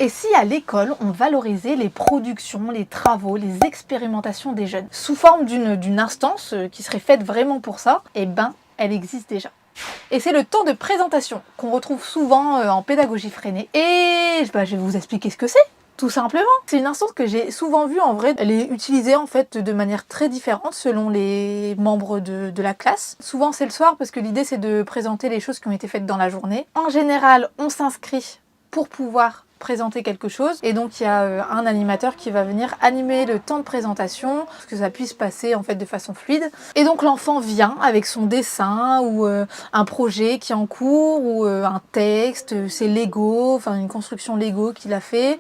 Et si à l'école, on valorisait les productions, les travaux, les expérimentations des jeunes, sous forme d'une instance qui serait faite vraiment pour ça, eh ben, elle existe déjà. Et c'est le temps de présentation qu'on retrouve souvent en pédagogie freinée. Et je vais vous expliquer ce que c'est. Tout simplement. C'est une instance que j'ai souvent vue en vrai. Elle est utilisée en fait de manière très différente selon les membres de la classe. Souvent c'est le soir parce que l'idée c'est de présenter les choses qui ont été faites dans la journée. En général, on s'inscrit pour pouvoir présenter quelque chose et donc il y a un animateur qui va venir animer le temps de présentation pour que ça puisse passer en fait de façon fluide et donc l'enfant vient avec son dessin ou un projet qui est en cours ou un texte, c'est Lego, enfin une construction Lego qu'il a fait.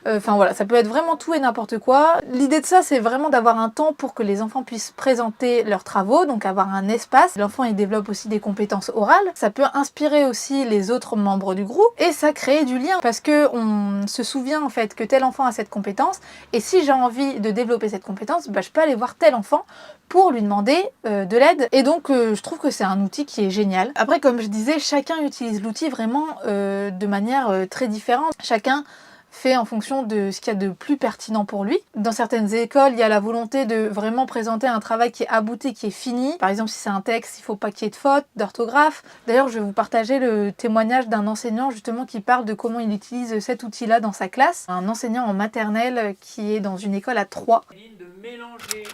Enfin voilà, ça peut être vraiment tout et n'importe quoi. L'idée de ça, c'est vraiment d'avoir un temps pour que les enfants puissent présenter leurs travaux, donc avoir un espace. L'enfant, il développe aussi des compétences orales. Ça peut inspirer aussi les autres membres du groupe et ça crée du lien parce que on se souvient en fait que tel enfant a cette compétence et si j'ai envie de développer cette compétence, je peux aller voir tel enfant pour lui demander de l'aide. Et donc, je trouve que c'est un outil qui est génial. Après, comme je disais, chacun utilise l'outil vraiment de manière très différente. Chacun fait en fonction de ce qu'il y a de plus pertinent pour lui. Dans certaines écoles, il y a la volonté de vraiment présenter un travail qui est abouti, qui est fini. Par exemple, si c'est un texte, il ne faut pas qu'il y ait de fautes, d'orthographe. D'ailleurs, je vais vous partager le témoignage d'un enseignant justement qui parle de comment il utilise cet outil-là dans sa classe. Un enseignant en maternelle qui est dans une école à Troyes. De mélanger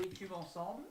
les cubes ensemble.